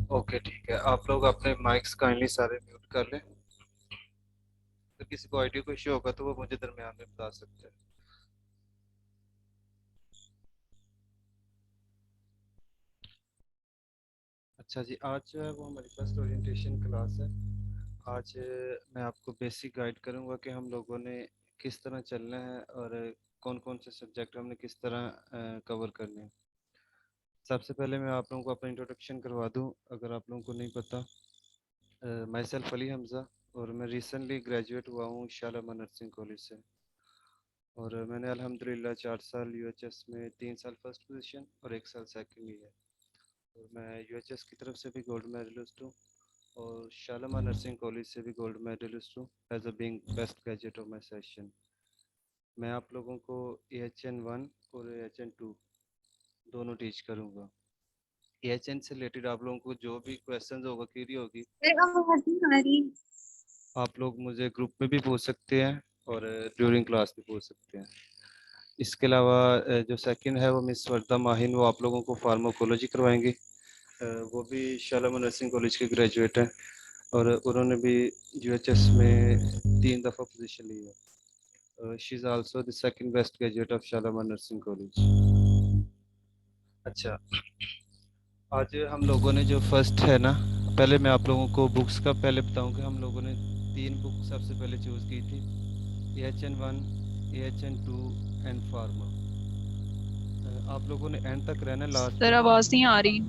Okay ठीक है, आप लोग अपने माइक्स काइंडली सारे म्यूट कर लें। अगर किसी को ऑडियो को इश्यू होगा तो वो मुझे दरमियान में बता सकते हैं। अच्छा जी, आज जो है वो हमारी फर्स्ट ओरिएंटेशन क्लास है। आज मैं आपको बेसिक गाइड करूंगा कि हम लोगों ने किस तरह चलना है और कौन कौन से सब्जेक्ट हमने किस तरह कवर करने हैं। सबसे पहले मैं आप लोगों को अपना इंट्रोडक्शन करवा दूं, अगर आप लोगों को नहीं पता। माई सेल्फ अली हमज़ा, और मैं रिसेंटली ग्रेजुएट हुआ हूँ शालामा नर्सिंग कॉलेज से। और मैंने अल्हम्दुलिल्लाह 4 साल यूएचएस में 3 साल फर्स्ट पोजीशन और 1 साल सेकंड लिया है। और मैं यूएचएस की तरफ से भी गोल्ड मेडलिस्ट हूँ और शालामा नर्सिंग कॉलेज से भी गोल्ड मेडलिस्ट हूँ as a being best graduate of my session. मैं आप लोगों को AHN1 और AHN2 दोनों टीच करूँगा। AHN से रिलेटेड आप लोगों को जो भी क्वेश्चंस होगा, क्वेरी होगी, आप लोग मुझे ग्रुप में भी पूछ सकते हैं और ड्यूरिंग क्लास भी पूछ सकते हैं। इसके अलावा जो सेकंड है वो मिस वर्दा माहिन, वो आप लोगों को फार्माकोलॉजी करवाएंगी। वो भी शालामा नर्सिंग कॉलेज के ग्रेजुएट हैं और उन्होंने भी यूएचएस में 3 दफ़ा पोजीशन ली है। She is also the second best graduate of Shalama nursing college. अच्छा, आज हम लोगों ने जो फर्स्ट है ना, पहले मैं आप लोगों को बुक्स का पहले बताऊं कि हम लोगों ने 3 बुक सबसे पहले चूज़ की थी। AHN1, AHN2 and pharma. आप लोगों ने एंड तक रहना, लास्ट सर पे आवाज नहीं आ रही।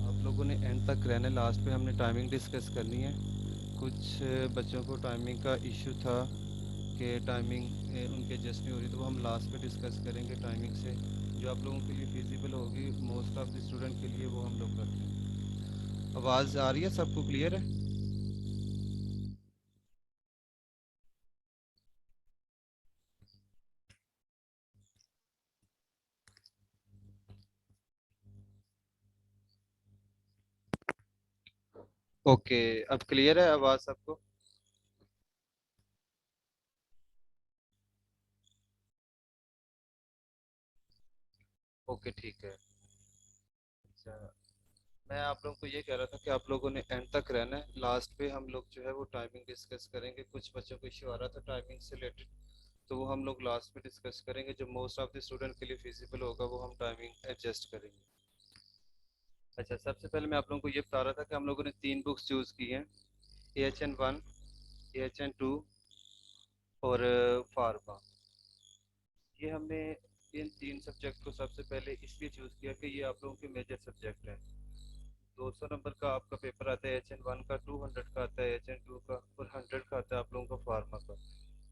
आप लोगों ने एंड तक रहना, लास्ट पे हमने टाइमिंग डिस्कस करनी है। कुछ बच्चों को टाइमिंग का इशू था कि टाइमिंग उनके एडजस्ट नहीं हो रही, तो वो हम लास्ट पे डिस्कस करेंगे टाइमिंग से। जो आप लोगों के लिए फिजिबल होगी मोस्ट ऑफ द स्टूडेंट के लिए, वो हम लोग रखेंगे। आवाज़ आ रही है, सबको क्लियर है? ओके, अब क्लियर है आवाज़ सबको? ओके ठीक है। अच्छा, मैं आप लोगों को ये कह रहा था कि आप लोगों ने एंड तक रहना है, लास्ट पे हम लोग जो है वो टाइमिंग डिस्कस करेंगे। कुछ बच्चों को इश्यू आ रहा था टाइमिंग से रिलेटेड, तो वो हम लोग लास्ट में डिस्कस करेंगे। जो मोस्ट ऑफ द स्टूडेंट के लिए फिजिबल होगा वो हम टाइमिंग एडजस्ट करेंगे। अच्छा, सबसे पहले मैं आप लोगों को ये बता रहा था कि हम लोगों ने 3 बुक्स चूज़ की हैं। AHN1, AHN2 और फार्मा। ये हमने इन 3 सब्जेक्ट को सबसे पहले इसलिए चूज़ किया कि ये आप लोगों के मेजर सब्जेक्ट हैं। 200 नंबर का आपका पेपर आता है AHN1 का, 200 का आता है AHN2 का, और 100 का आता है आप लोगों का फार्मा का।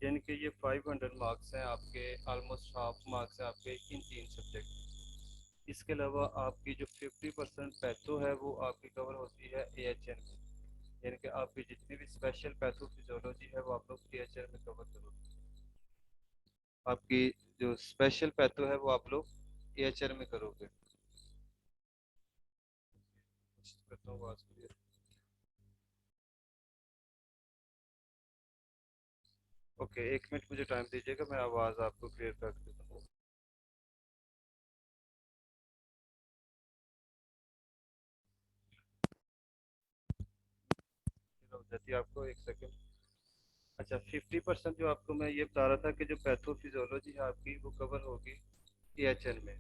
यानी कि ये 500 मार्क्स हैं आपके, ऑलमोस्ट हाफ मार्क्स हैं आपके इन 3 सब्जेक्ट। इसके अलावा आपकी जो 50% पैथो है वो आपकी कवर होती है AHN में। यानी कि आपकी जितनी भी स्पेशल पैथोफिजियोलॉजी है वो आप लोग AHN में कवर करोगे। आपकी जो स्पेशल पैथो है वो आप लोग AHN में करोगे। करता हूँ आवाज़ क्लियर। ओके, 1 मिनट मुझे टाइम दीजिएगा, मैं आवाज़ आपको क्लियर कर देता हूँ। हो जाती है आपको 1 सेकंड। अच्छा, 50% जो आपको मैं ये बता रहा था कि जो पैथोफिजियोलॉजी है आपकी वो कवर होगी AHN में।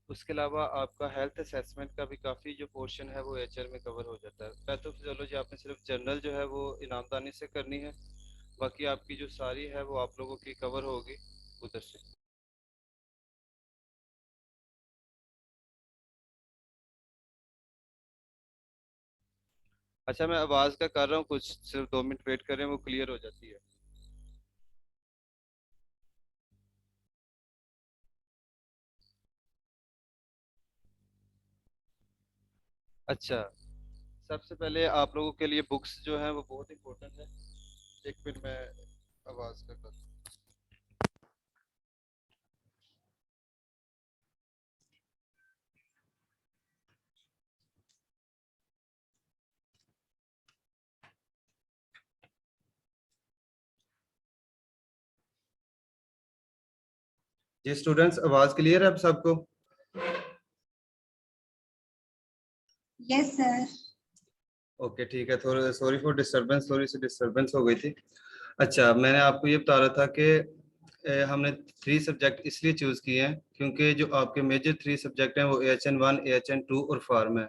उसके अलावा आपका हेल्थ असेसमेंट का भी काफ़ी जो पोर्शन है वो AHN में कवर हो जाता है। पैथोफिजियोलॉजी आपने सिर्फ जनरल जो है वो इनामदानी से करनी है, बाकी आपकी जो सारी है वो आप लोगों की कवर होगी उधर से। अच्छा, मैं आवाज़ का कर रहा हूँ, कुछ सिर्फ 2 मिनट वेट करें, वो क्लियर हो जाती है। अच्छा, सबसे पहले आप लोगों के लिए बुक्स जो हैं वो बहुत इंपॉर्टेंट है। 1 मिनट मैं आवाज़ का कर। जी स्टूडेंट्स, आवाज़ क्लियर है अब सबको? Yes sir. ओके ठीक है, थोड़ा सॉरी फॉर डिस्टरबेंस, थोड़ी सी डिस्टरबेंस हो गई थी। अच्छा, मैंने आपको ये बता रहा था कि हमने 3 सब्जेक्ट इसलिए चूज किए हैं क्योंकि जो आपके मेजर 3 सब्जेक्ट हैं वो AHN 1, AHN 2 और फार्म है।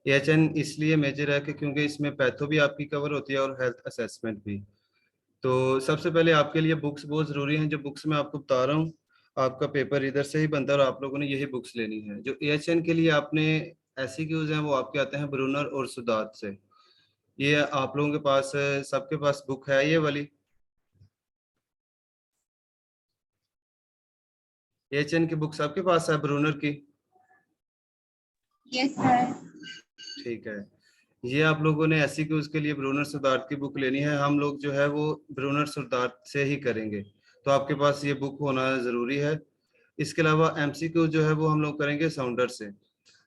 AHN इसलिए मेजर है कि क्योंकि इसमें पैथो भी आपकी कवर होती है और हेल्थ असेसमेंट भी। तो सबसे पहले आपके लिए बुक्स बहुत ज़रूरी हैं। जो बुक्स मैं आपको बता रहा हूँ, आपका पेपर इधर से ही बनता है और आप लोगों ने यही बुक्स लेनी है। जो AHN के लिए आपने ऐसी क्यूज हैं वो आपके आते हैं ब्रूनर और सुदात से। ये आप लोगों के पास सबके पास बुक है ये वाली? AHN की बुक्स आपके पास है ब्रूनर की? Yes sir. ठीक है, ये आप लोगों ने ऐसी क्यूज के लिए ब्रूनर सुदार्थ की बुक लेनी है। हम लोग जो है वो ब्रूनर सुदार्थ से ही करेंगे, तो आपके पास ये बुक होना जरूरी है। इसके अलावा MCQ जो है वो हम लोग करेंगे साउंडर से।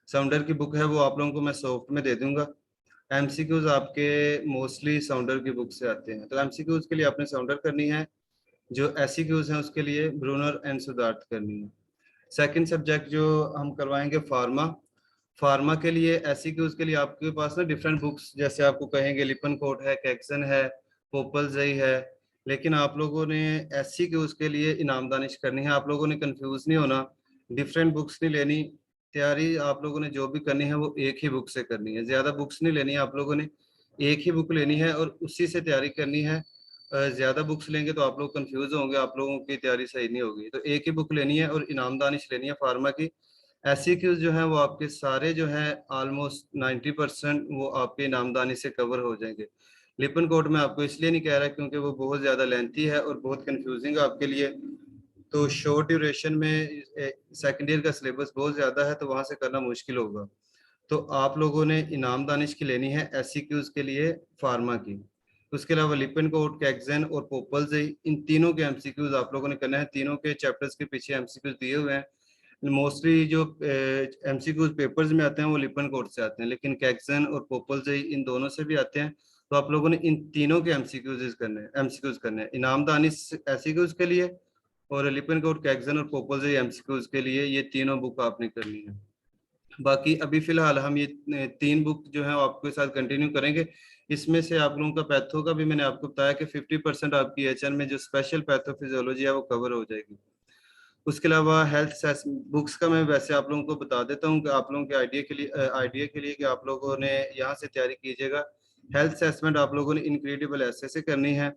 साउंडर की बुक है वो आप लोगों को मैं सॉफ्ट में दे दूंगा। MCQs आपके मोस्टली साउंडर की बुक से आते हैं, तो MCQs के लिए आपने साउंडर करनी है। जो SCQs हैं उसके लिए ब्रूनर एंड सुदार्थ करनी है। सेकंड सब्जेक्ट जो हम करवाएंगे फार्मा। फार्मा के लिए SCQs के लिए आपके पास ना डिफरेंट बुक्स, जैसे आपको कहेंगे लिपन कोट है, कैक्सन है, पोपलजई है। लेकिन आप लोगों ने SCQs के लिए इनाम दानिश करनी है। आप लोगों ने कंफ्यूज नहीं होना, डिफरेंट बुक्स नहीं लेनी। तैयारी आप लोगों ने जो भी करनी है वो एक ही बुक से करनी है, ज्यादा बुक्स नहीं लेनी है। आप लोगों ने एक ही बुक लेनी है और उसी से तैयारी करनी है। ज्यादा बुक्स लेंगे तो आप लोग कंफ्यूज होंगे, आप लोगों की तैयारी सही नहीं होगी। तो एक ही बुक लेनी है और इनाम दानिश लेनी है फार्मा की। SCQs जो है वो आपके सारे जो है ऑलमोस्ट 90% वो आपके इनामदानी से कवर हो जाएंगे। लिपन कोड में आपको इसलिए नहीं कह रहा क्योंकि वो बहुत ज़्यादा लेंथी है और बहुत कंफ्यूजिंग है आपके लिए। तो शॉर्ट ड्यूरेशन में सेकेंड ईयर का सिलेबस बहुत ज़्यादा है, तो वहाँ से करना मुश्किल होगा। तो आप लोगों ने इनाम दानिश की लेनी है SCQs के लिए फार्मा की। उसके अलावा लिपन कोड, कैक्सन और पोपल्स, इन तीनों के MCQs आप लोगों ने करना है। तीनों के चैप्टर्स के पीछे MCQs दिए हुए हैं। मोस्टली जो MCQs पेपर्स में आते हैं वो लिपन कोड से आते हैं, लेकिन कैक्सन और पोपल्स इन दोनों से भी आते हैं। तो आप लोगों ने इन तीनों के MCQs करने हैं। इनाम दानिश SCQs के लिए और लिपन कोड, कैक्सन और पोपल्स MCQs के लिए, ये तीनों बुक आपने करनी है। बाकी अभी फिलहाल हम ये 3 बुक जो है आपके साथ कंटिन्यू करेंगे। इसमें से आप लोगों का पैथो का भी मैंने आपको बताया कि 50% आपकी HN में जो स्पेशल पैथोफिजियोलॉजी है वो कवर हो जाएगी। उसके अलावा हेल्थ बुक्स का मैं वैसे आप लोगों को बता देता हूँ कि आप लोगों के आइडिया के लिए कि आप लोगों ने यहाँ से तैयारी कीजिएगा। हेल्थ असेसमेंट आप लोगों ने इनक्रेडिबल ऐसे से करनी है।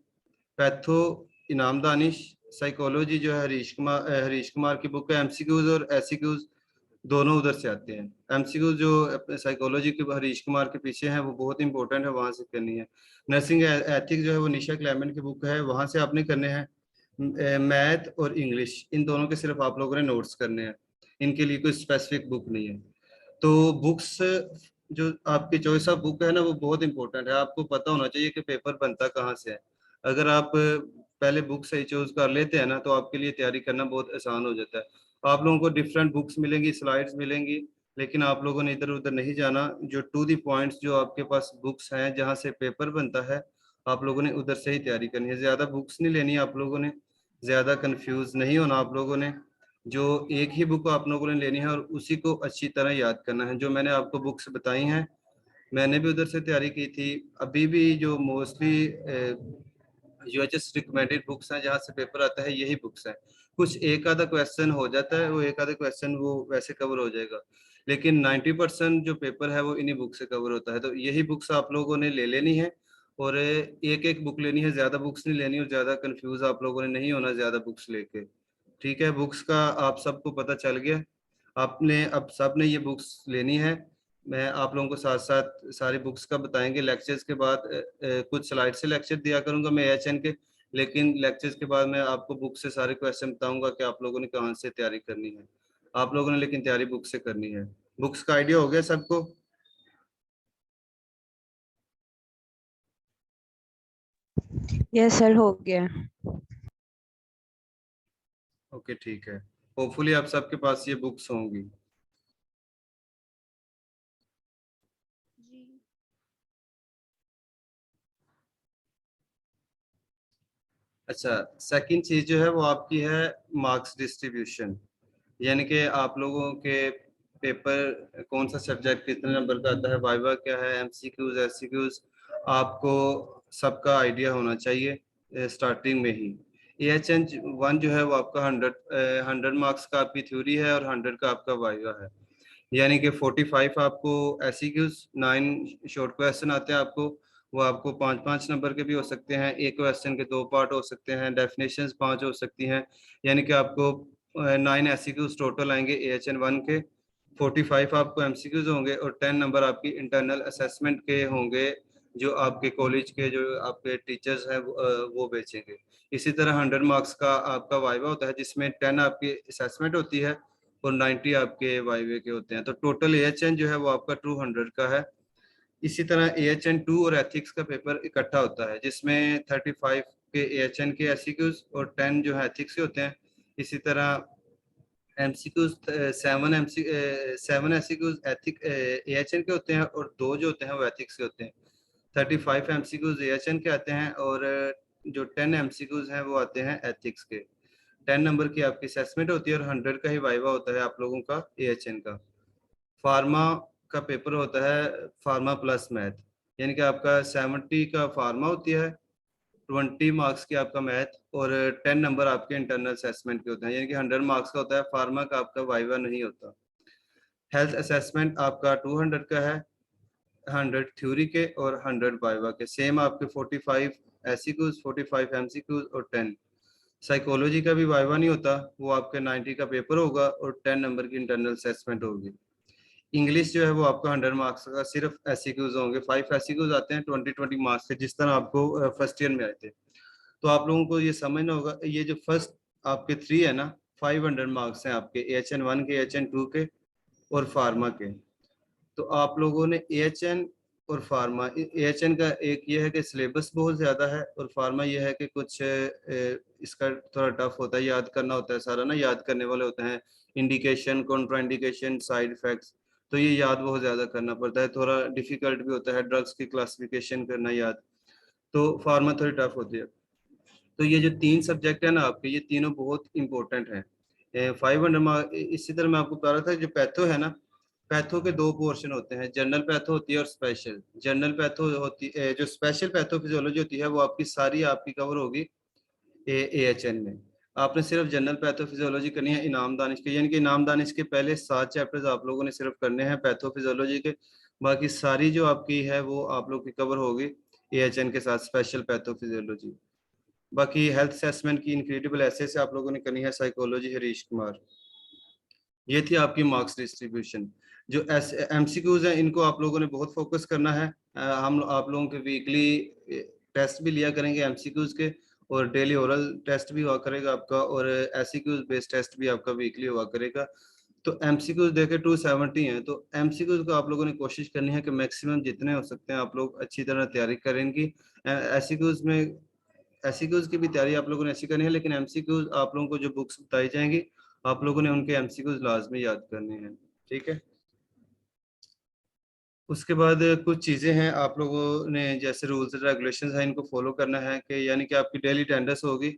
पैथो इनाम दानिश। साइकोलॉजी जो है हरीश कुमार की बुक है। MCQs और SCQs दोनों उधर से आते हैं। MCQs जो साइकोलॉजी के हरीश कुमार के पीछे हैं वो बहुत इंपॉर्टेंट है, वहां से करनी है। नर्सिंग एथिक्स जो है वो निशा क्लेमेंट की बुक है, वहां से आपने करने हैं। मैथ और इंग्लिश इन दोनों के सिर्फ आप लोगों ने नोट्स करने हैं, इनके लिए कोई स्पेसिफिक बुक नहीं है। तो बुक्स जो आपकी चॉइस ऑफ बुक है ना वो बहुत इंपॉर्टेंट है। आपको पता होना चाहिए कि पेपर बनता कहाँ से है। अगर आप पहले बुक सही चूज कर लेते हैं ना तो आपके लिए तैयारी करना बहुत आसान हो जाता है। आप लोगों को डिफरेंट बुक्स मिलेंगी, स्लाइड्स मिलेंगी, लेकिन आप लोगों ने इधर उधर नहीं जाना। जो टू दी पॉइंट्स जो आपके पास बुक्स हैं जहाँ से पेपर बनता है, आप लोगों ने उधर से ही तैयारी करनी है। ज्यादा बुक्स नहीं लेनी आप लोगों ने, ज्यादा कंफ्यूज नहीं होना आप लोगों ने। जो एक ही बुक आप लोगों ने लेनी है और उसी को अच्छी तरह याद करना है। जो मैंने आपको बुक्स बताई हैं मैंने भी उधर से तैयारी की थी। अभी भी जो मोस्टली UHS रिकमेंडेड बुक्स हैं जहाँ से पेपर आता है यही बुक्स हैं। कुछ एक आधा क्वेश्चन हो जाता है, वो एक आधा क्वेश्चन वो वैसे कवर हो जाएगा, लेकिन 90% जो पेपर है वो इन्हीं बुक से कवर होता है। तो यही बुक्स आप लोगों ने ले लेनी है और एक एक बुक लेनी है, ज्यादा बुक्स नहीं लेनी और ज्यादा कंफ्यूज आप लोगों ने नहीं होना ज्यादा बुक्स लेके। ठीक है, बुक्स का आप सबको पता चल गया। आपने अब सब ने ये बुक्स लेनी है। मैं आप लोगों को साथ साथ सारी बुक्स का बताएंगे। लेक्चर्स के बाद कुछ स्लाइड से लेक्चर दिया करूंगा मैं HN के, लेकिन लेक्चर्स के बाद मैं आपको बुक से सारे क्वेश्चन बताऊंगा कि आप लोगों ने कहाँ से तैयारी करनी है। आप लोगों ने लेकिन तैयारी बुक से करनी है। बुक्स का आइडिया हो गया सबको? यस सर, हो गया। ओके ठीक है, होपफुली आप सबके पास ये बुक्स होंगी। अच्छा, सेकंड चीज जो है वो आपकी है मार्क्स डिस्ट्रीब्यूशन। यानी कि आप लोगों के पेपर कौन सा सब्जेक्ट कितने नंबर का आता है, वाइवा क्या है, एमसीक्यूज एससीक्यूज, आपको सबका आइडिया होना चाहिए स्टार्टिंग में ही। AHN 1 जो है वो आपका 100 मार्क्स का आपकी थ्योरी है और 100 का आपका वाइवा है। यानी कि 45 आपको एससीक्यूज, 9 शॉर्ट क्वेश्चन आते हैं आपको, वो आपको 5-5 नंबर के भी हो सकते हैं, एक क्वेश्चन के 2 पार्ट हो सकते हैं, डेफिनेशंस 5 हो सकती हैं। यानी कि आपको 9 एससीक्यूज टोटल आएंगे AHN 1 के, 45 आपको एमसीक्यूज होंगे और 10 नंबर आपकी इंटरनल असेसमेंट के होंगे, जो आपके कॉलेज के जो आपके टीचर्स हैं वो बेचेंगे। इसी तरह 100 मार्क्स का आपका वाइवा होता है, जिसमें 10 आपकी असेसमेंट होती है और 90 आपके वाइवे के होते हैं। तो टोटल AHN जो है वो आपका 200 का है। इसी तरह AHN 2 और एथिक्स का पेपर इकट्ठा होता है, जिसमें 35 के AHN के एससीक्यूज और 10 जो है एथिक्स के होते हैं। इसी तरह एमसीक्यूज 7 एमसीक्यूज एथिक AHN के होते हैं और 2 जो होते हैं वो एथिक्स के होते हैं। 35 एमसीक्यूज AHN के आते हैं और जो 10 एमसीक्यूज हैं वो आते हैं एथिक्स के। 10 नंबर की आपकी असेसमेंट होती है और 100 का ही वाइवा होता है आप लोगों का AHN का। फार्मा का पेपर होता है फार्मा प्लस मैथ, यानी कि आपका 70 का फार्मा होती है, 20 मार्क्स की आपका मैथ और 10 नंबर आपके इंटरनल असेसमेंट के होते हैं। यानी कि 100 मार्क्स का होता है, फार्मा का आपका वाइवा नहीं होता। हेल्थ असेसमेंट आपका 200 का है, 100 थ्योरी के और 100 वाइवा के। सेम आपके 45 एससीक्यूज, 45 एमसीक्यूज और 10। साइकोलॉजी का भी वाइवा नहीं होता, वो आपके 90 का पेपर होगा और 10 नंबर की इंटरनल असेसमेंट होगी। इंग्लिश जो है वो आपका 100 मार्क्स का सिर्फ एससीक्यूज होंगे, 5 एससीक्यूज आते हैं 20-20 मार्क्स के, जिस तरह आपको फर्स्ट ईयर में आए थे। तो आप लोगों को ये समझना होगा, ये जो फर्स्ट आपके 3 है ना, 500 मार्क्स हैं आपके AHN 1 के, AHN 2 के और फार्मा के। तो आप लोगों ने AHN और फार्मा, AHN का एक ये है कि सिलेबस बहुत ज़्यादा है और फार्मा ये है कि कुछ इसका थोड़ा टफ होता है, याद करना होता है सारा ना, याद करने वाले होते हैं इंडिकेशन, कॉन्ट्राइंडिकेशन, साइड इफेक्ट्स। तो ये याद बहुत ज़्यादा करना पड़ता है, थोड़ा डिफिकल्ट भी होता है, ड्रग्स की क्लासिफिकेशन करना याद। तो फार्मा थोड़ी टफ होती है। तो ये जो 3 सब्जेक्ट है ना आपके, ये तीनों बहुत इंपॉर्टेंट हैं। 500 मार्क। इसी तरह मैं आपको बता रहा था, जो पैथो है ना, पैथो के 2 पोर्शन होते हैं, जनरल पैथो होती है और स्पेशल। जनरल पैथो होती है, जो स्पेशल पैथोफिजियोलॉजी होती है वो आपकी सारी आपकी कवर होगी AHN में। आपने सिर्फ जनरल पैथोफिजियोलॉजी करनी है इनाम दानिश के, यानी कि इनाम दानिश के पहले 7 चैप्टर्स आप लोगों ने सिर्फ करने हैं पैथोफिजियोलॉजी के। बाकी सारी जो आपकी है वो आप लोग की कवर होगी AHN के साथ, स्पेशल पैथोफिजियोलॉजी। बाकी हेल्थ असेसमेंट की इनक्रेडिबल ऐसे से आप लोगों ने करनी है, साइकोलॉजी हरीश कुमार। ये थी आपकी मार्क्स डिस्ट्रीब्यूशन। जो एमसीक्यूज हैं इनको आप लोगों ने बहुत फोकस करना है। हम आप लोगों के वीकली टेस्ट भी लिया करेंगे एमसीक्यूज के, और डेली ओरल टेस्ट भी हुआ करेगा आपका, और एससीक्यूज बेस्ड टेस्ट भी आपका वीकली हुआ करेगा। तो एमसीक्यूज देखे 270 हैं, तो एमसीक्यूज को आप लोगों ने कोशिश करनी है कि मैक्सिमम जितने हो सकते हैं आप लोग अच्छी तरह तैयारी करेंगी। एससीक्यूज में, एमसीक्यूज की भी तैयारी आप लोगों ने ऐसी करनी है, लेकिन एमसीक्यूज आप लोगों को जो बुक्स बताई जाएंगी आप लोगों ने उनके एमसीक्यूज लाजमी याद करने हैं। ठीक है। उसके बाद कुछ चीज़ें हैं आप लोगों ने, जैसे रूल्स एंड रेगुलेशंस हैं, इनको फॉलो करना है कि यानी कि आपकी डेली अटेंडेंस होगी,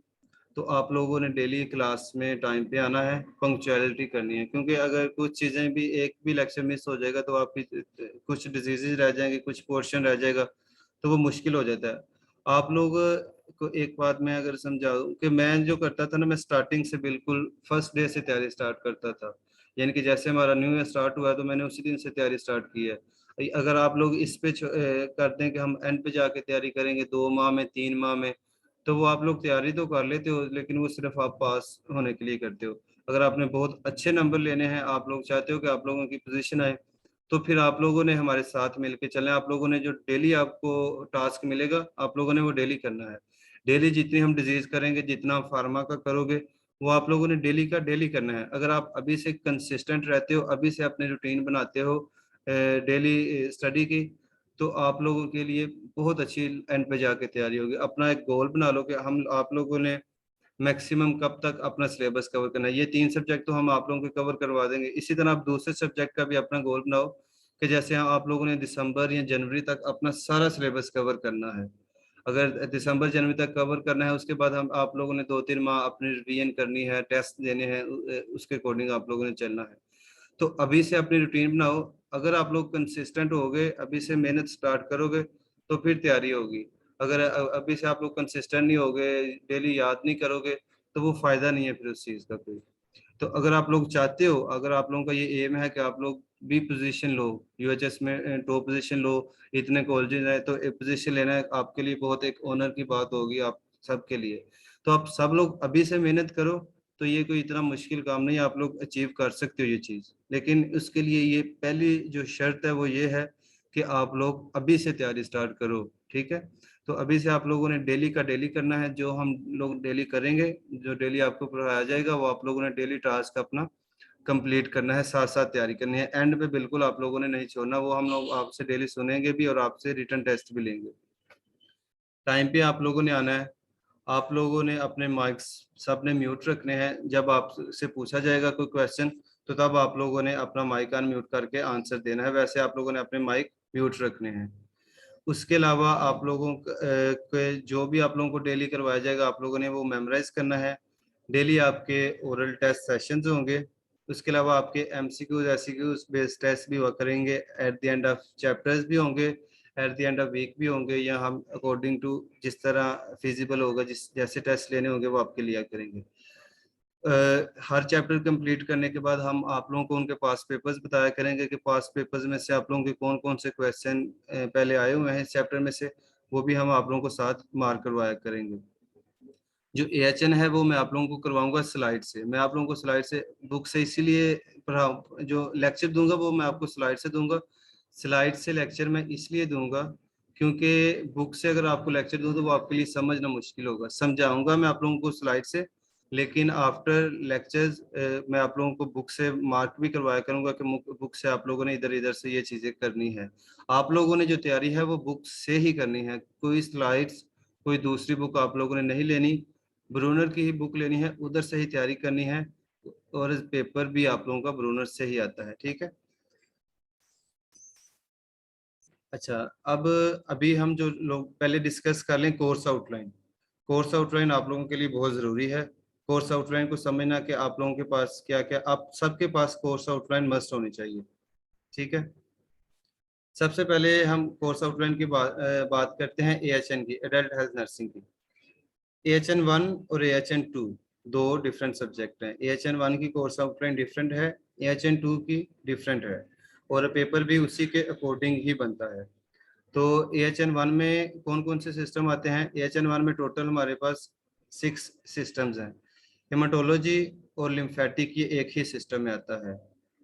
तो आप लोगों ने डेली क्लास में टाइम पे आना है, पंक्चुअलिटी करनी है, क्योंकि अगर कुछ चीज़ें भी, एक भी लेक्चर मिस हो जाएगा तो आपकी कुछ डिजीजेज रह जाएंगे, कुछ पोर्शन रह जाएगा, तो वो मुश्किल हो जाता है। आप लोग को एक बात मैं अगर समझाऊं कि मैं जो करता था ना, मैं स्टार्टिंग से बिल्कुल फर्स्ट डे से तैयारी स्टार्ट करता था। यानी कि जैसे हमारा न्यू ईयर स्टार्ट हुआ तो मैंने उसी दिन से तैयारी स्टार्ट की है। अगर आप लोग इस पे कर दें कि हम एंड पे जाके तैयारी करेंगे 2 माह में, 3 माह में, तो वो आप लोग तैयारी तो कर लेते हो लेकिन वो सिर्फ आप पास होने के लिए करते हो। अगर आपने बहुत अच्छे नंबर लेने हैं, आप लोग चाहते हो कि आप लोगों की पोजीशन आए, तो फिर आप लोगों ने हमारे साथ मिलके चलना है। आप लोगों ने जो डेली आपको टास्क मिलेगा आप लोगों ने वो डेली करना है। डेली जितनी हम डिजीज करेंगे, जितना फार्मा का करोगे, वो आप लोगों ने डेली का डेली करना है। अगर आप अभी से कंसिस्टेंट रहते हो, अभी से अपने रूटीन बनाते हो डेली स्टडी की, तो आप लोगों के लिए बहुत अच्छी एंड पे जाके तैयारी होगी। अपना एक गोल बना लो कि हम आप लोगों ने मैक्सिमम कब तक अपना सिलेबस कवर करना है। ये 3 सब्जेक्ट तो हम आप लोगों के कवर करवा देंगे। इसी तरह आप दूसरे सब्जेक्ट का भी अपना गोल बनाओ कि जैसे आप लोगों ने दिसंबर या जनवरी तक अपना सारा सिलेबस कवर करना है। अगर दिसंबर जनवरी तक कवर करना है, उसके बाद हम आप लोगों ने 2-3 माह अपनी रिवीजन करनी है, टेस्ट देने हैं, उसके अकॉर्डिंग आप लोगों ने चलना है। तो अभी से अपनी रूटीन बनाओ। अगर आप लोग कंसिस्टेंट हो गए, अभी से मेहनत स्टार्ट करोगे तो फिर तैयारी होगी। अगर अभी से आप लोग कंसिस्टेंट नहीं हो गए, डेली याद नहीं करोगे, तो वो फायदा नहीं है फिर उस चीज का कोई। तो अगर आप लोग चाहते हो, अगर आप लोगों का ये एम है कि आप लोग भी पोजीशन लो, यूएचएस में टॉप पोजीशन लो, इतने कॉलेजेस हैं, तो एक पोजीशन लेना है आपके लिए बहुत एक ऑनर की बात होगी आप सबके लिए। तो आप सब लोग अभी से मेहनत करो, तो ये कोई इतना मुश्किल काम नहीं है, आप लोग अचीव कर सकते हो ये चीज़। लेकिन उसके लिए ये पहली जो शर्त है वो ये है कि आप लोग अभी से तैयारी स्टार्ट करो, ठीक है। तो अभी से आप लोगों ने डेली का डेली करना है, जो हम लोग डेली करेंगे, जो डेली आपको पढ़ाया जाएगा वो आप लोगों ने डेली टास्क अपना कंप्लीट करना है, साथ साथ तैयारी करनी है। एंड पे बिल्कुल आप लोगों ने नहीं छोड़ना, वो हम लोग आपसे डेली सुनेंगे भी और आपसे रिटर्न टेस्ट भी लेंगे। टाइम पे आप लोगों ने आना है। आप लोगों ने अपने माइक्स सबने म्यूट रखने हैं। जब आपसे पूछा जाएगा कोई क्वेश्चन, तो तब आप लोगों ने अपना माइक अन म्यूट करके आंसर देना है, वैसे आप लोगों ने अपने माइक म्यूट रखने हैं। उसके अलावा आप लोगों के जो भी आप लोगों को डेली करवाया जाएगा, आप लोगों ने वो मेमोराइज करना है। डेली आपके ओरल टेस्ट सेशंस होंगे। उसके अलावा आपके एमसीक्यूज एससीक्यूज बेस्ड टेस्ट भी हुआ करेंगे, at the end of chapters भी होंगे, at the end of week भी होंगे, या हम अकॉर्डिंग टू जिस तरह फिजिबल होगा, जिस जैसे टेस्ट लेने होंगे वो आपके लिया करेंगे। हर चैप्टर कंप्लीट करने के बाद हम आप लोगों को उनके पास पेपर्स बताया करेंगे कि पास पेपर्स में से आप लोगों के कौन कौन से क्वेश्चन पहले आए हुए हैं इस चैप्टर में से, वो भी हम आप लोगों को साथ मार्क करवाया करेंगे। जो एएचएन है वो मैं आप लोगों को करवाऊंगा स्लाइड से। मैं आप लोगों को स्लाइड से बुक से इसीलिए पढ़ा, जो लेक्चर दूंगा वो मैं आपको स्लाइड से दूंगा। स्लाइड से लेक्चर मैं इसलिए दूंगा क्योंकि बुक से अगर आपको लेक्चर दूं तो वो आपके लिए समझना मुश्किल होगा। समझाऊंगा मैं आप लोगों को स्लाइड से, लेकिन आफ्टर लेक्चर्स मैं आप लोगों को बुक से मार्क भी करवाया करूंगा कि बुक से आप लोगों ने इधर इधर से ये चीजें करनी है। आप लोगों ने जो तैयारी है वो बुक से ही करनी है, कोई स्लाइड्स कोई दूसरी बुक आप लोगों ने नहीं लेनी। ब्रूनर की ही बुक लेनी है, उधर से ही तैयारी करनी है। और पेपर भी आप लोगों का ब्रूनर से ही आता है, ठीक है। अच्छा, अब अभी हम जो लोग पहले डिस्कस कर लें कोर्स आउटलाइन। कोर्स आउटलाइन आप लोगों के लिए बहुत ज़रूरी है। कोर्स आउटलाइन को समझना कि आप लोगों के पास क्या क्या, आप सबके पास कोर्स आउटलाइन मस्ट होनी चाहिए, ठीक है। सबसे पहले हम कोर्स आउटलाइन की बात करते हैं एएचएन की, एडल्ट हेल्थ नर्सिंग की। AHN1 और AHN2 दो डिफरेंट सब्जेक्ट हैं। AHN1 की कोर्स आउटलाइन डिफरेंट है, AHN2 की डिफरेंट है, और पेपर भी उसी के अकॉर्डिंग ही बनता है। तो AHN1 में कौन कौन से सिस्टम आते हैं? AHN1 में टोटल हमारे पास 6 सिस्टम्स हैं। हेमाटोलॉजी और लिम्फेटिक ये एक ही सिस्टम में आता है।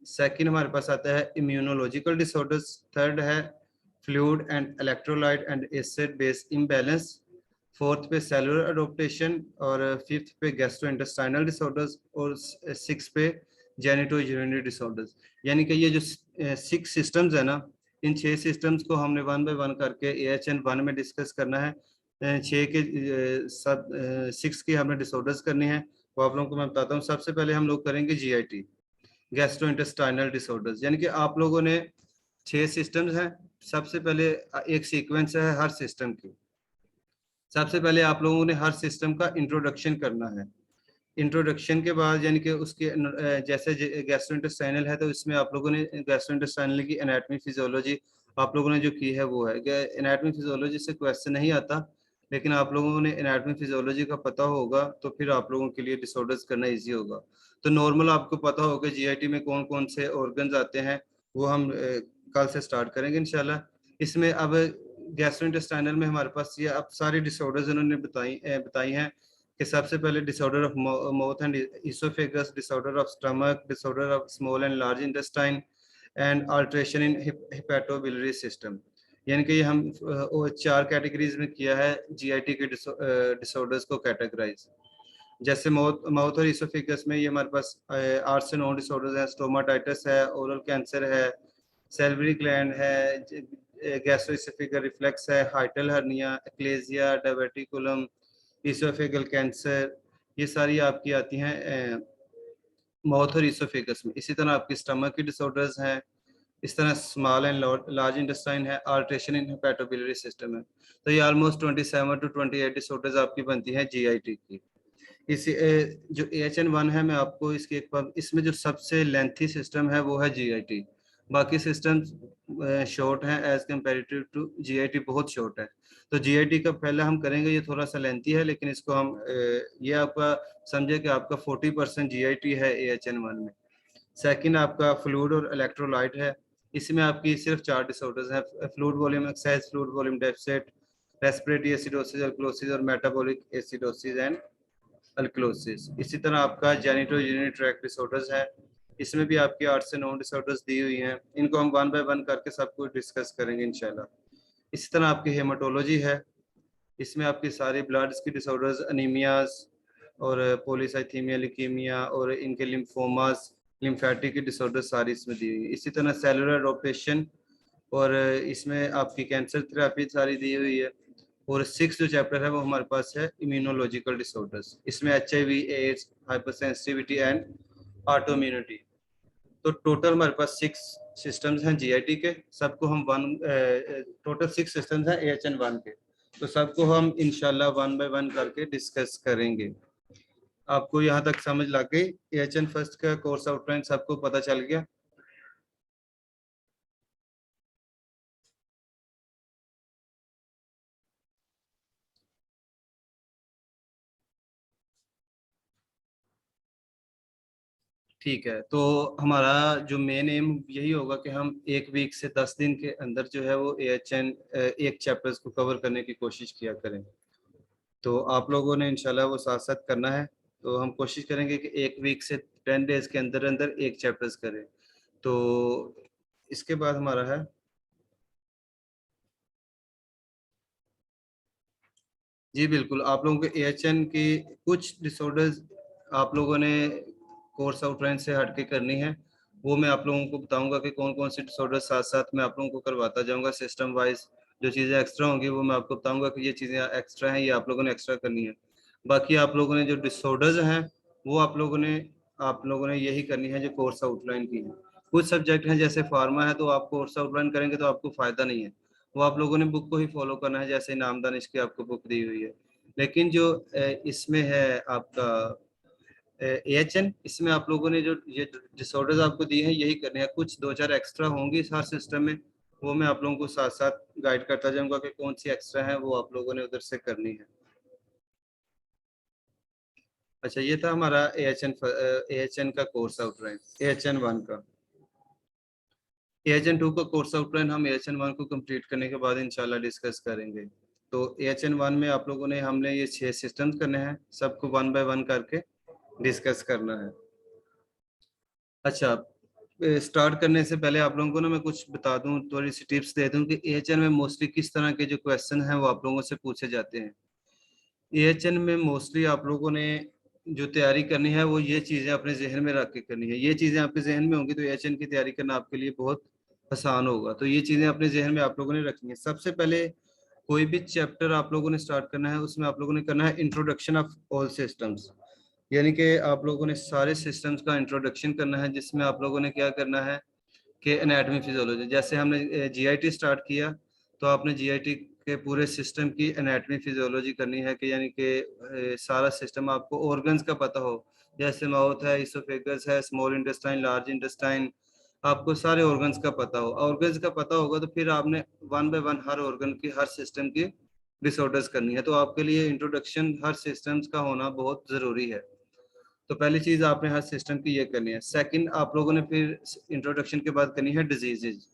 सेकंड हमारे पास आता है इम्यूनोलॉजिकल डिसऑर्डर्स। थर्ड है fluid and electrolyte and acid base imbalance. Fourth पे सेलुलर अडोप्टेशन, और फिफ्थ पे गैस्ट्रोइंटेस्टाइनल डिसऑर्डर्स, और सिक्स पे जेनिटो यूरिनरी डिसऑर्डर्स। यानी कि ये जो 6 सिस्टम्स है ना, इन 6 सिस्टम्स को हमने वन बाय वन करके AHN1 में डिस्कस करना है। 6 के सब 6 की हमने डिसऑर्डर्स करनी है, वो आप लोगों को मैं बताता हूँ। सबसे पहले हम लोग करेंगे GIT, गैस्ट्रोइंटेस्टाइनल डिसऑर्डर्स। यानी कि आप लोगों ने 6 सिस्टम्स हैं, सबसे पहले एक सीक्वेंस है हर सिस्टम की। सबसे पहले आप लोगों ने हर सिस्टम का इंट्रोडक्शन करना है। इंट्रोडक्शन के बाद यानी कि उसके जैसे गैस्ट्रोइंटेस्टाइनल है तो इसमें आप लोगों ने गैस्ट्रोइंटेस्टाइनल की एनाटॉमी फिजियोलॉजी आप लोगों ने जो की है वो है। एनाटॉमी फिजियोलॉजी से क्वेश्चन नहीं आता, लेकिन आप लोगों ने एनाटॉमी फिजियोलॉजी का पता होगा तो फिर आप लोगों के लिए डिसऑर्डर्स करना इजी होगा। तो नॉर्मल आपको पता होगा GIT में कौन कौन से ऑर्गन्स आते हैं, वो हम कल से स्टार्ट करेंगे इंशाल्लाह। इसमें अब गैस्ट्रोइंटेस्टाइनल में हमारे पास ये अब सारी डिसऑर्डर्स उन्होंने बताई हैं कि सबसे पहले disorder of mouth and oesophagus, disorder of stomach, disorder of small and large intestine, and alteration in hepatobiliary system. यानी कि हम 4 कैटेगरीज में किया है GIT के डिसऑर्डर्स को कैटेगराइज। जैसे माउथ माउथ और इसोफेगस में ये हमारे पास 8 से 9 डिसऑर्डर्स हैं। स्टोमाटाइटिस है, ओरल कैंसर है, सेल्वरी ग्लैंड है, गैस्ट्रोइसोफेगल रिफ्लेक्स है, हाइटल हर्निया, एक्लेजिया, डायबिटिकुलम, इसोफेगल कैंसर, ये सारी आपकी आती हैं माउथ और इसोफेगस में। इसी तरह आपकी स्टमक की डिसऑर्डर्स हैं। इस तरह स्मॉल एंड लार्ज इंटेस्टाइन है, अल्ट्रेशन इन हेपेटोबिलियरी सिस्टम है। तो ये ऑलमोस्ट 27 to 28 डिसऑर्डर्स आपकी बनती हैं GIT की। इस जो AHN1 है, मैं आपको इसके एक बार, इसमें जो सबसे लेंथी सिस्टम है वो है GIT। बाकी सिस्टम शॉर्ट हैं एज कम्पेरेटिव टू GIT, बहुत शॉर्ट है। तो GIT का पहले हम करेंगे, ये थोड़ा सा लेंथी है, लेकिन इसको हम ये आपका समझे कि आपका 40% GIT है AHN1 में। सेकंड आपका फ्लूइड और इलेक्ट्रोलाइट है। इसमें आपकी सिर्फ 4 डिसऑर्डर्स हैं: fluid volume excess, fluid volume deficit, respiratory acidosis, alkalosis और मेटाबॉलिक एसिडोसिस एंड अल्कलोसिस। इसी तरह आपका जेनिटो यूरिनरी ट्रैक्ट डिसऑर्डर्स है। इसमें भी आपकी 8 से 9 डिसऑर्डर्स दी हुई हैं। इनको हम वन बाय वन करके सब कुछ डिस्कस करेंगे इंशाल्लाह। इसी तरह आपकी हेमाटोलॉजी है। इसमें आपकी सारी ब्लड्स की डिसऑर्डर्स, अनीमियाज और पॉलीसाइथीमिया, लिकीमिया और इनके लिम्फोमास, लिम्फेटिक की डिसऑर्डर सारी इसमें दी हुई है। इसी तरह सेलुलर ऑपरेशन और इसमें आपकी कैंसर थेरेपी सारी दी हुई है। और 6 जो चैप्टर है वो हमारे पास है इम्यूनोलॉजिकल डिसऑर्डर्स। इसमें HIV, AIDS, hypersensitivity and auto immunity. तो टोटल हमारे पास 6 सिस्टम्स हैं GIT के। सबको हम टोटल 6 सिस्टम्स हैं AHN1 के। तो सबको हम इंशाल्लाह वन बाय वन करके डिस्कस करेंगे। आपको यहाँ तक समझ लग गई? AHN फर्स्ट का कोर्स आउटलाइन सबको पता चल गया? ठीक है, तो हमारा जो मेन एम यही होगा कि हम एक वीक से 10 दिन के अंदर जो है वो AHN एक चैप्टर्स को कवर करने की कोशिश किया करें। तो आप लोगों ने इंशाल्लाह वो साथ साथ करना है। तो हम कोशिश करेंगे कि एक वीक से 10 डेज के अंदर अंदर एक चैप्टर्स करें। तो इसके बाद हमारा है, जी बिल्कुल, आप लोगों के AHN की कुछ डिसऑर्डर्स आप लोगों ने कोर्स आउटलाइन से हट के करनी है। वो मैं आप लोगों को बताऊंगा कि कौन कौन से डिसऑर्डर साथ साथ मैं आप लोगों को करवाता जाऊंगा सिस्टम वाइज। जो चीज़ें एक्स्ट्रा होंगी वो मैं आपको बताऊंगा कि ये चीज़ें एक्स्ट्रा हैं, ये आप लोगों ने एक्स्ट्रा करनी है। बाकी आप लोगों ने जो डिसऑर्डर्स हैं वो आप लोगों ने यही करनी है जो कोर्स आउटलाइन की है। कुछ सब्जेक्ट हैं जैसे फार्मा है, तो आप कोर्स आउटलाइन करेंगे तो आपको फायदा नहीं है। वो आप लोगों ने बुक को ही फॉलो करना है, जैसे नाम दानिश की आपको बुक दी हुई है। लेकिन जो इसमें है आपका AHN, इसमें आप लोगों ने जो ये डिसऑर्डर्स आपको दिए हैं यही करने हैं। कुछ दो चार एक्स्ट्रा होंगी हर सिस्टम में, वो मैं आप लोगों को साथ साथ गाइड करता जाऊंगा कि कौन सी एक्स्ट्रा है, वो आप लोगों ने उधर से करनी है। अच्छा, ये था हमारा AHN का कोर्स आउटलाइन, AHN1 का। AHN2 का कोर्स आउटलाइन हम AHN1 को कंप्लीट करने के बाद इंशाल्लाह डिस्कस करेंगे। तो AHN1 में आप लोगों ने हमने ये 6 सिस्टम्स करने हैं, सबको वन बाय वन करके डिस्कस करना है। अच्छा, स्टार्ट करने से पहले आप लोगों को ना मैं कुछ बता दूं, थोड़ी सी टिप्स दे दूं कि AHN में मोस्टली किस तरह के जो क्वेश्चन हैं वो आप लोगों से पूछे जाते हैं। AHN में मोस्टली आप लोगों ने जो तैयारी करनी है वो ये चीज़ें अपने जहन में रख के करनी है। ये चीज़ें आपके जहन में होंगी तो AHN की तैयारी करना आपके लिए बहुत आसान होगा। तो ये चीज़ें अपने जहन में आप लोगों ने रखनी है। सबसे पहले कोई भी चैप्टर आप लोगों ने स्टार्ट करना है, उसमें आप लोगों ने करना है इंट्रोडक्शन ऑफ ऑल सिस्टम्स। यानी कि आप लोगों ने सारे सिस्टम्स का इंट्रोडक्शन करना है, जिसमें आप लोगों ने क्या करना है कि एनाटॉमी फिजियोलॉजी, जैसे हमने GIT स्टार्ट किया तो आपने GIT के पूरे सिस्टम की एनाटॉमी फिजियोलॉजी करनी है कि यानी कि सारा सिस्टम आपको ऑर्गन्स का पता हो। जैसे माउथ है, इसोफेगस है, स्मॉल इंटेस्टाइन, लार्ज इंटेस्टाइन, आपको सारे ऑर्गन्स का पता हो। ऑर्गन्स का पता होगा तो फिर आपने one by one her organ की, हर सिस्टम की डिसऑर्डर्स करनी है। तो आपके लिए इंट्रोडक्शन हर सिस्टम्स का होना बहुत ज़रूरी है। तो पहली चीज आपने हर सिस्टम की ये करनी है। सेकंड, आप लोगों ने फिर इंट्रोडक्शन के बाद करनी है डिजीजेज।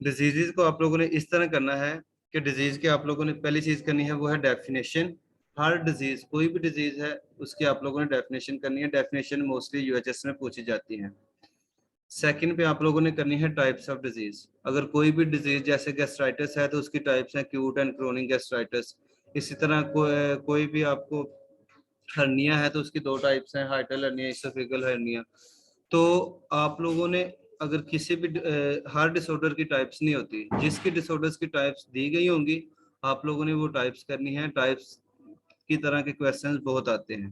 डिजीजेज को आप लोगों ने इस तरह करना है कि डिजीज के आप लोगों ने पहली चीज करनी है वो है डेफिनेशन। हर डिजीज, कोई भी डिजीज है उसकी आप लोगों ने डेफिनेशन करनी है। डेफिनेशन मोस्टली UHS में पूछी जाती है। सेकंड पे आप लोगों ने करनी है टाइप्स ऑफ डिजीज। अगर कोई भी डिजीज जैसे गैस्ट्राइटिस है तो उसकी टाइप्स हैं एक्यूट एंड क्रोनिक गैस्ट्राइटिस। इसी तरह कोई भी आपको हर्निया है तो उसकी दो टाइप्स हैं, हाइटल हर्निया, इसोफेगल हर्निया। तो आप लोगों ने अगर किसी भी हर डिसऑर्डर की टाइप्स नहीं होती, जिसकी डिसऑर्डर्स की टाइप्स दी गई होंगी आप लोगों ने वो टाइप्स करनी है। टाइप्स की तरह के क्वेश्चंस बहुत आते हैं।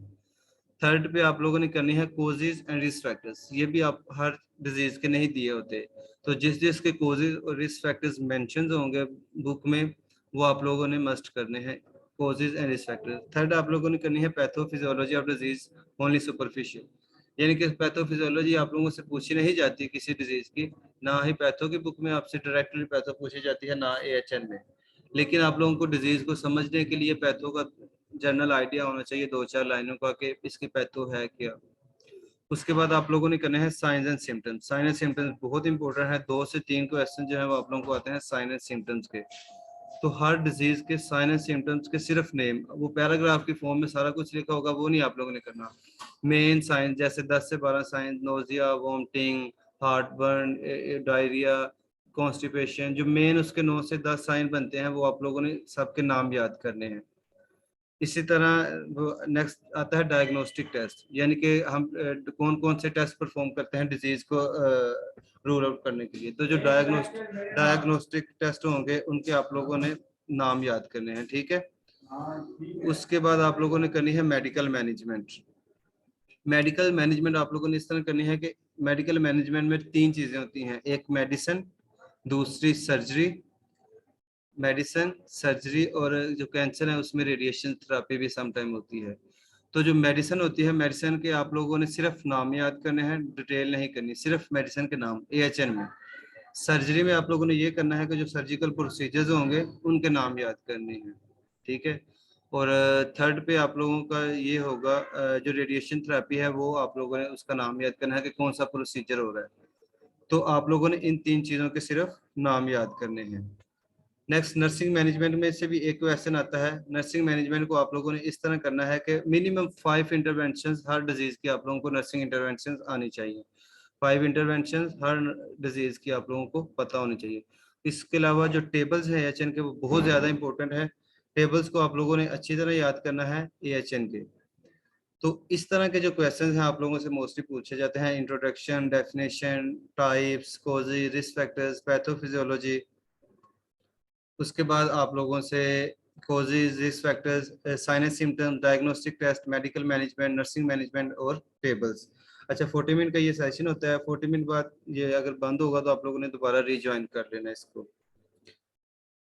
थर्ड पे आप लोगों ने करनी है कोजेज एंड रिस्क फैक्टर्स। ये भी आप हर डिजीज के नहीं दिए होते, तो जिस जिस के कोजेज और रिस्क फैक्टर्स मेंशन होंगे बुक में वो आप लोगों ने मस्ट करने हैं। causes and risk factors। Third आप लोगों ने करनी है pathophysiology of disease only superficial, यानी कि पैथोफिजियोलॉजी आप लोगों से पूछी नहीं जाती किसी डिजीज की, ना ही पैथो की बुक में आपसे डायरेक्टली पैथो पूछी जाती है, ना एएचएन में। लेकिन आप लोगों को डिजीज को समझने के लिए पैथो का जनरल आइडिया होना चाहिए, 2-4 लाइनों का कि इसकी पैथो है क्या। उसके बाद आप लोगों ने करना है science and symptoms. Science and symptoms बहुत इंपॉर्टेंट है, 2 से 3 क्वेश्चन जो है वो आप लोगों को आते हैं साइंस एंड सिम्टम्स के। तो हर डिजीज के साइन एंड सिम्टम्स के सिर्फ नेम, वो पैराग्राफ की फॉर्म में सारा कुछ लिखा होगा, वो नहीं आप लोगों ने करना। मेन साइन जैसे 10 से 12 sign, nausea, vomiting, heart burn, diarrhoea, constipation, जो मेन उसके 9 से 10 साइन बनते हैं वो आप लोगों ने सबके नाम याद करने हैं। इसी तरह नेक्स्ट आता है डायग्नोस्टिक टेस्ट, यानी कि हम कौन कौन से टेस्ट परफॉर्म करते हैं डिजीज को रूल आउट करने के लिए। तो जो डायग्नोस्टिक टेस्ट होंगे उनके आप लोगों ने नाम याद करने हैं, ठीक है। उसके बाद आप लोगों ने करनी है मेडिकल मैनेजमेंट। मेडिकल मैनेजमेंट आप लोगों ने इस तरह करनी है कि मेडिकल मैनेजमेंट में 3 चीजें होती हैं, एक मेडिसिन, दूसरी सर्जरी, मेडिसिन सर्जरी, और जो कैंसर है उसमें रेडिएशन थेरेपी भी सम टाइम होती है। तो जो मेडिसिन होती है, मेडिसिन के आप लोगों ने सिर्फ नाम याद करने हैं, डिटेल नहीं करनी, सिर्फ मेडिसिन के नाम एएचएन में। सर्जरी में आप लोगों ने ये करना है कि जो सर्जिकल प्रोसीजर्स होंगे उनके नाम याद करने हैं, ठीक है। और थर्ड पे आप लोगों का ये होगा जो रेडिएशन थेरेपी है वो आप लोगों ने उसका नाम याद करना है कि कौन सा प्रोसीजर हो रहा है। तो आप लोगों ने इन 3 चीजों के सिर्फ नाम याद करने हैं। नेक्स्ट नर्सिंग मैनेजमेंट में से भी एक क्वेश्चन आता है। नर्सिंग मैनेजमेंट को आप लोगों ने इस तरह करना है कि मिनिमम 5 इंटरवेंशन हर डिजीज की आप लोगों को नर्सिंग इंटरवेंशन आनी चाहिए। 5 इंटरवेंशन हर डिजीज की आप लोगों को पता होनी चाहिए। इसके अलावा जो टेबल्स हैं एएचएन के वो बहुत ज्यादा इंपॉर्टेंट है। टेबल्स को आप लोगों ने अच्छी तरह याद करना है एएचएन के। तो इस तरह के जो क्वेश्चंस हैं आप लोगों से मोस्टली पूछे जाते हैं, introduction, definition, types, causes, risk factors, pathophysiology. उसके बाद आप लोगों से causes, risk factors, signs symptoms, diagnostic test, medical management, nursing management और टेबल्स। अच्छा 40 मिनट का ये सेशन होता है। 40 मिनट बाद ये अगर बंद होगा तो आप लोगों ने दोबारा रिज्वाइन कर लेना इसको।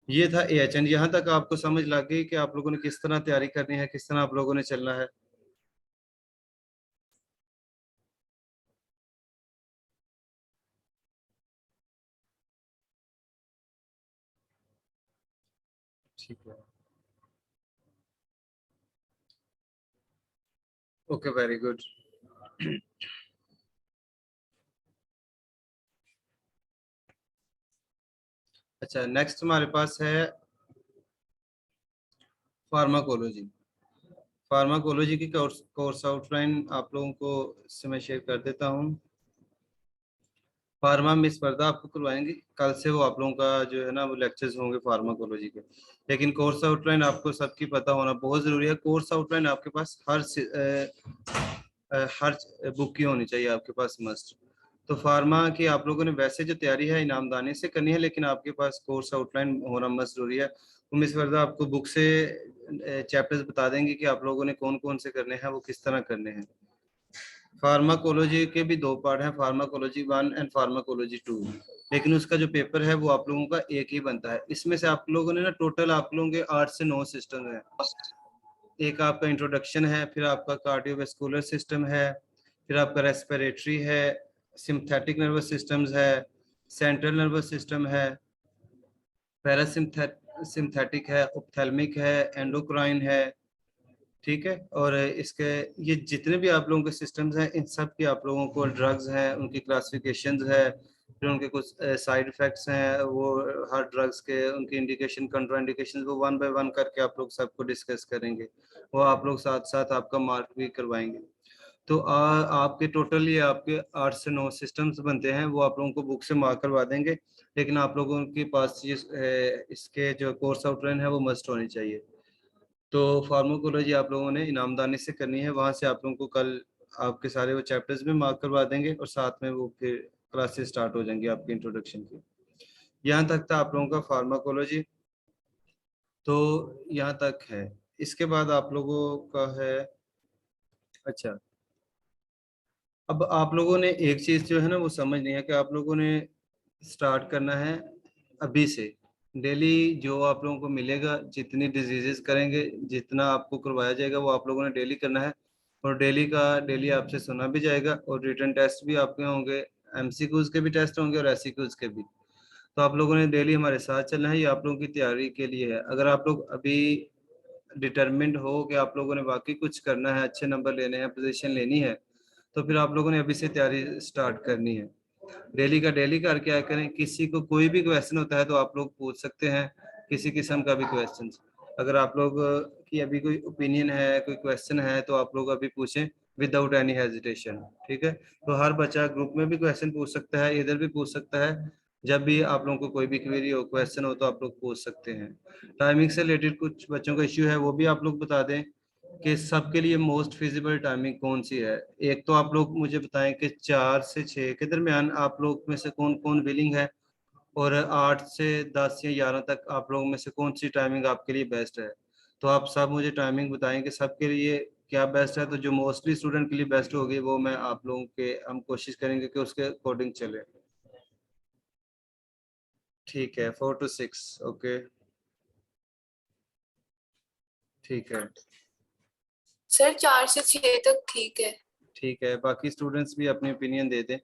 ये था एएचएन। यहाँ तक आपको समझ लग गई कि आप लोगों ने किस तरह तैयारी करनी है, किस तरह आप लोगों ने चलना है। ठीक है, ओके, वेरी गुड। अच्छा नेक्स्ट हमारे पास है फार्माकोलॉजी। फार्माकोलॉजी की कोर्स आउटलाइन आप लोगों को इससे मैं शेयर कर देता हूँ। फार्मा में स्पर्धा आपको करवाएंगे, कल से वो आप लोगों का जो है ना वो लेक्चर्स होंगे फार्माकोलॉजी के। लेकिन कोर्स आउटलाइन आपको सबकी पता होना बहुत जरूरी है। कोर्स आउटलाइन आपके पास हर बुक की होनी चाहिए आपके पास, मस्ट। तो फार्मा की आप लोगों ने वैसे जो तैयारी है इनामदानी से करनी है, लेकिन आपके पास कोर्स आउटलाइन होना मस्ट जरूरी है। मिस वर्दा आपको बुक से चैप्टर्स बता देंगे कि आप लोगों ने कौन कौन से करने हैं, वो किस तरह करने हैं। फार्माकोलॉजी के भी 2 पार्ट हैं, फार्माकोलॉजी 1 एंड फार्माकोलॉजी 2। लेकिन उसका जो पेपर है वो आप लोगों का एक ही बनता है। इसमें से आप लोगों ने ना टोटल आप लोगों के 8 से 9 सिस्टम है। एक आपका इंट्रोडक्शन है, फिर आपका कार्डियोवैस्कुलर सिस्टम है, फिर आपका रेस्पिरेटरी है, सिंपैथेटिक नर्वस सिस्टम्स है, सेंट्रल नर्वस सिस्टम है, पैरासिम्पैथेटिक है, ऑप्थेल्मिक है, एंडोक्राइन है, ठीक है। और इसके ये जितने भी आप लोगों के सिस्टम्स हैं इन सब की आप लोगों को ड्रग्स हैं उनकी क्लासिफिकेशंस है, फिर उनके कुछ साइड इफेक्ट्स हैं, वो हर ड्रग्स के उनकी इंडिकेशन कंट्राइंडिकेशन, वो 1 बाय 1 करके आप लोग सबको डिस्कस करेंगे। वो आप लोग साथ साथ आपका मार्क भी करवाएंगे। तो आपके टोटल ये आपके 8 से 9 सिस्टम्स बनते हैं, वो आप लोगों को बुक से मार्क करवा देंगे। लेकिन आप लोगों के पास ये इसके जो कोर्स आउटलाइन है वो मस्ट होनी चाहिए। तो फार्माकोलॉजी आप लोगों ने इनामदानी से करनी है, वहां से आप लोगों को कल आपके सारे वो चैप्टर्स भी मार्क करवा देंगे और साथ में वो फिर क्लासेस स्टार्ट हो जाएंगी आपकी इंट्रोडक्शन की। यहाँ तक था आप लोगों का फार्माकोलॉजी, तो यहाँ तक है। इसके बाद आप लोगों का है, अच्छा अब आप लोगों ने एक चीज जो है ना वो समझनी है कि आप लोगों ने स्टार्ट करना है अभी से। डेली जो आप लोगों को मिलेगा, जितनी डिजीजेस करेंगे, जितना आपको करवाया जाएगा वो आप लोगों ने डेली करना है। और डेली आपसे सुना भी जाएगा और रिटन टेस्ट भी आपके होंगे, एमसीक्यूज के भी टेस्ट होंगे और एससीक्यूज के भी। तो आप लोगों ने डेली हमारे साथ चलना है, ये आप लोगों की तैयारी के लिए है। अगर आप लोग अभी डिटरमिन्ड हो कि आप लोगों ने वाकई कुछ करना है, अच्छे नंबर लेने हैं, पोजीशन लेनी है, तो फिर आप लोगों ने अभी से तैयारी स्टार्ट करनी है। डेली का डेली करके आया करें। किसी को कोई भी क्वेश्चन होता है तो आप लोग पूछ सकते हैं, किसी किस्म का भी क्वेश्चन। अगर आप लोग की अभी कोई ओपिनियन है, कोई क्वेश्चन है, तो आप लोग अभी पूछें विदाउट एनी हेजिटेशन। ठीक है, तो हर बच्चा ग्रुप में भी क्वेश्चन पूछ सकता है, इधर भी पूछ सकता है। जब भी आप लोगों को कोई भी क्वेरी हो, क्वेश्चन हो, तो आप लोग पूछ सकते हैं। टाइमिंग से रिलेटेड कुछ बच्चों का इश्यू है, वो भी आप लोग बता दें कि सबके लिए मोस्ट फिजिबल टाइमिंग कौन सी है। एक तो आप लोग मुझे बताएं कि 4 से 6 के दरमियान आप लोग में से कौन कौन विलिंग है, और 8 से 10 या 11 तक आप लोगों में से कौन सी टाइमिंग आपके लिए बेस्ट है। तो आप सब मुझे टाइमिंग बताएं कि सबके लिए क्या बेस्ट है। तो जो मोस्टली स्टूडेंट के लिए बेस्ट होगी वो मैं आप लोगों के, हम कोशिश करेंगे कि उसके अकॉर्डिंग चले। ठीक है, 4 to 6। ओके, ठीक है। सर 4 से 6 तक ठीक है। ठीक है, बाकी स्टूडेंट्स भी अपनी ओपिनियन दे दें।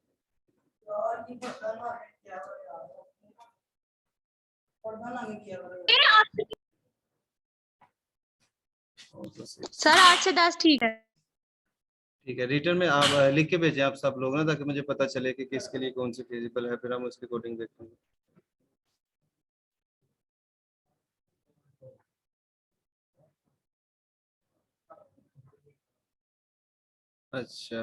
सर 8 से 10 ठीक है। ठीक है, रिटर्न में आप लिख के भेजें आप सब लोग ना, ताकि मुझे पता चले कि किसके लिए कौन सी फिजिबल है, फिर हम उसके अकॉर्डिंग देखेंगे। अच्छा,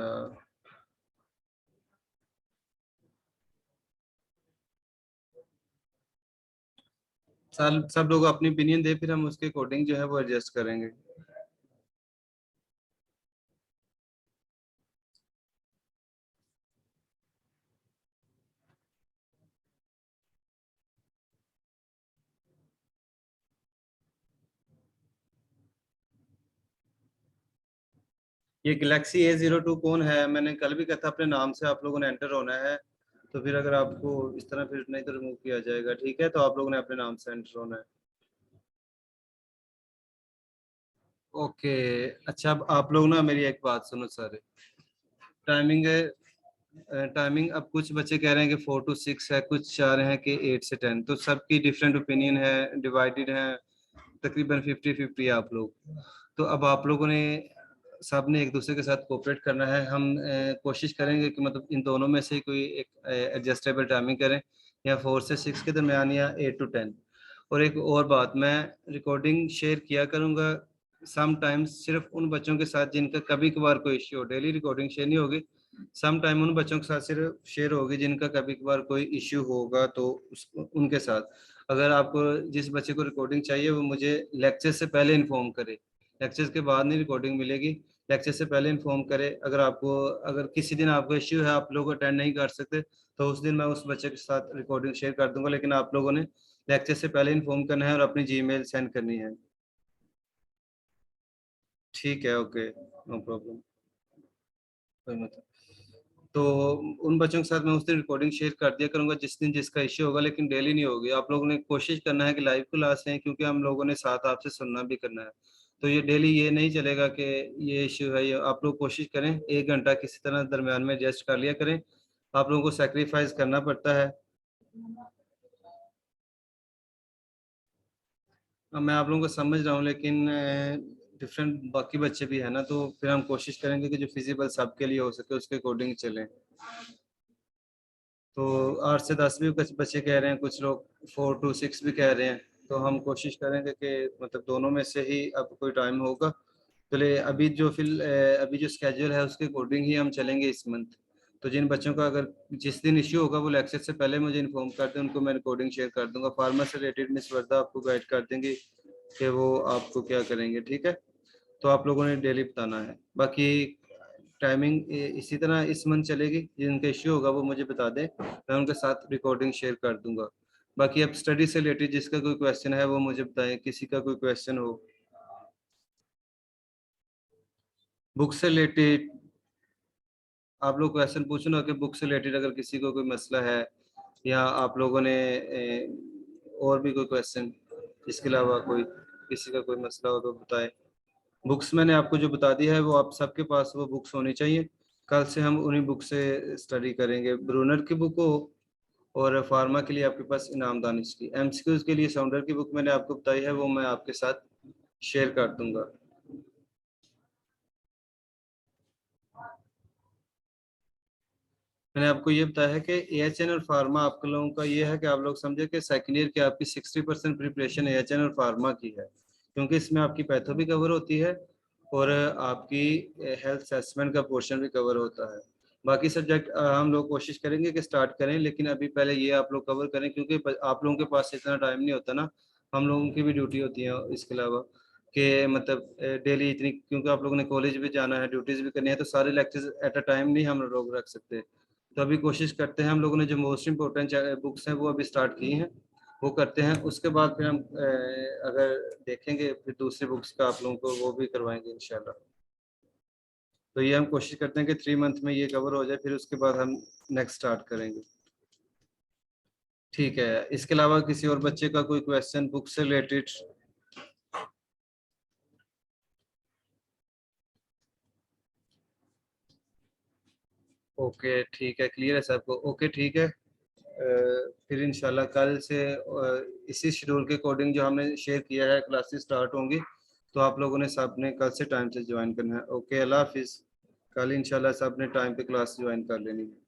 सब लोग अपनी ओपिनियन दे, फिर हम उसके अकॉर्डिंग जो है वो एडजस्ट करेंगे। ये गैलेक्सी A02 कौन है? मैंने कल भी कहा था, अपने नाम से आप लोगों ने एंटर होना है। तो फिर अगर आपको इस तरह फिर नहीं तो रिमूव किया जाएगा। ठीक है, तो आप लोगों ने अपने नाम से एंटर होना है। ओके। अच्छा, अब आप लोग ना मेरी एक बात सुनो सारे। टाइमिंग है, टाइमिंग अब कुछ बच्चे कह रहे हैं कि 4 to 6 है, कुछ चाह रहे हैं कि 8 से 10। तो सबकी डिफरेंट ओपिनियन है, डिवाइडेड है, तकरीबन 50-50 आप लोग। तो अब आप लोगों ने सब ने एक दूसरे के साथ कोऑपरेट करना है। हम कोशिश करेंगे कि मतलब इन दोनों में से कोई एक एडजस्टेबल टाइमिंग करें, या 4 से 6 के दरमियान, या 8 to 10। और एक और बात, मैं रिकॉर्डिंग शेयर किया करूँगा सम टाइम्स सिर्फ उन बच्चों के साथ जिनका कभी कभार कोई इश्यू हो। डेली रिकॉर्डिंग शेयर नहीं होगी। सम टाइम उन बच्चों के साथ सिर्फ शेयर होगी जिनका कभी कभार कोई इश्यू होगा, तो उनके साथ। अगर आपको जिस बच्चे को रिकॉर्डिंग चाहिए वो मुझे लेक्चर से पहले इन्फॉर्म करे। लेक्चर के बाद नहीं रिकॉर्डिंग मिलेगी, लेक्चर से पहले इन्फॉर्म करे। अगर किसी दिन आपको इश्यू है, आप लोग अटेंड नहीं कर सकते, तो उस दिन मैं उस बच्चे के साथ रिकॉर्डिंग शेयर कर दूंगा। लेकिन आप लोगों ने लेक्चर से पहले इन्फॉर्म करना है और अपनी जीमेल सेंड करनी है। ठीक है, ओके, नो प्रॉब्लम, कोई मतलब। तो उन बच्चों के साथ मैं उस दिन रिकॉर्डिंग शेयर कर दिया करूंगा जिस दिन जिसका इश्यू होगा, लेकिन डेली नहीं होगी। आप लोगों ने कोशिश करना है कि लाइव क्लास है, क्योंकि हम लोगों ने साथ आपसे सुनना भी करना है। तो ये डेली ये नहीं चलेगा कि ये इश्यू है। ये आप लोग कोशिश करें 1 घंटा किसी तरह दरमियान में एडजस्ट कर लिया करें। आप लोगों को सेक्रीफाइस करना पड़ता है। अब मैं आप लोगों को समझ रहा हूँ, लेकिन डिफरेंट बाकी बच्चे भी है ना, तो फिर हम कोशिश करेंगे कि जो फिजिबल सबके लिए हो सके उसके अकॉर्डिंग चलें। तो 8 से 10 भी कुछ बच्चे कह रहे हैं, कुछ लोग 4 to 6 भी कह रहे हैं। तो हम कोशिश करेंगे कि मतलब दोनों में से ही अब कोई टाइम होगा। चलिए, अभी जो स्केड्यूल है उसके अकॉर्डिंग ही हम चलेंगे इस मंथ। तो जिन बच्चों का अगर जिस दिन इश्यू होगा वो लेक्चर से पहले मुझे इन्फॉर्म कर दें, उनको मैं रिकॉर्डिंग शेयर कर दूंगा। फार्मा से रिलेटेड मिस वर्दा आपको गाइड कर देंगे कि वो आपको क्या करेंगे। ठीक है, तो आप लोगों ने डेली बताना है। बाकी टाइमिंग इसी तरह इस मंथ चलेगी। जिनका इश्यू होगा वो मुझे बता दें, मैं उनके साथ रिकॉर्डिंग शेयर कर दूंगा। बाकी अब स्टडी से रिलेटेड जिसका कोई क्वेश्चन है वो मुझे बताएं, किसी का कोई क्वेश्चन हो बुक से रिलेटेड। आप लोग क्वेश्चन पूछो ना कि बुक से रिलेटेड अगर किसी को कोई मसला है, या आप लोगों ने और भी कोई क्वेश्चन, इसके अलावा कोई किसी का कोई मसला हो तो बताएं। बुक्स मैंने आपको जो बता दिया है वो आप सबके पास वो बुक्स होनी चाहिए। कल से हम उन्हीं बुक से स्टडी करेंगे। ब्रूनर की बुक हो, और फार्मा के लिए आपके पास इनाम दानिश की। एमसीक्यूज के लिए साउंडर की बुक मैंने आपको बताई है, वो मैं आपके साथ शेयर कर दूंगा। मैंने आपको ये बताया है कि एएचएन और फार्मा आप लोगों का ये है कि आप लोग समझे कि सेकेंड ईयर की आपकी 60% प्रिपरेशन एएचएन और फार्मा की है, क्योंकि इसमें आपकी पैथो भी कवर होती है और आपकी हेल्थ असेसमेंट का पोर्शन भी कवर होता है। बाकी सब्जेक्ट हम लोग कोशिश करेंगे कि स्टार्ट करें, लेकिन अभी पहले ये आप लोग कवर करें, क्योंकि आप लोगों के पास इतना टाइम नहीं होता ना, हम लोगों की भी ड्यूटी होती है इसके अलावा, कि मतलब डेली इतनी, क्योंकि आप लोगों ने कॉलेज भी जाना है, ड्यूटीज भी करनी है, तो सारे लेक्चर्स एट अ टाइम नहीं हम लोग रख सकते। तो अभी कोशिश करते हैं, हम लोगों ने जो मोस्ट इम्पोर्टेंट बुक्स हैं वो अभी स्टार्ट की हैं, वो करते हैं। उसके बाद फिर हम अगर देखेंगे फिर दूसरी बुक्स का आप लोगों को वो भी करवाएंगे इंशाल्लाह। तो ये हम कोशिश करते हैं कि 3 मंथ में ये कवर हो जाए, फिर उसके बाद हम नेक्स्ट स्टार्ट करेंगे। ठीक है, इसके अलावा किसी और बच्चे का कोई क्वेश्चन बुक से रिलेटेड? ओके ठीक है, क्लियर है सबको? ओके ठीक है। फिर इंशाल्लाह कल से इसी शेड्यूल के अकॉर्डिंग जो हमने शेयर किया है क्लासेस स्टार्ट होंगी, तो आप लोगों ने सब ने कल से टाइम से ज्वाइन करना है। ओके, अल्लाह हाफिज़। कल इंशाल्लाह सब ने टाइम पे क्लास ज्वाइन कर लेनी है।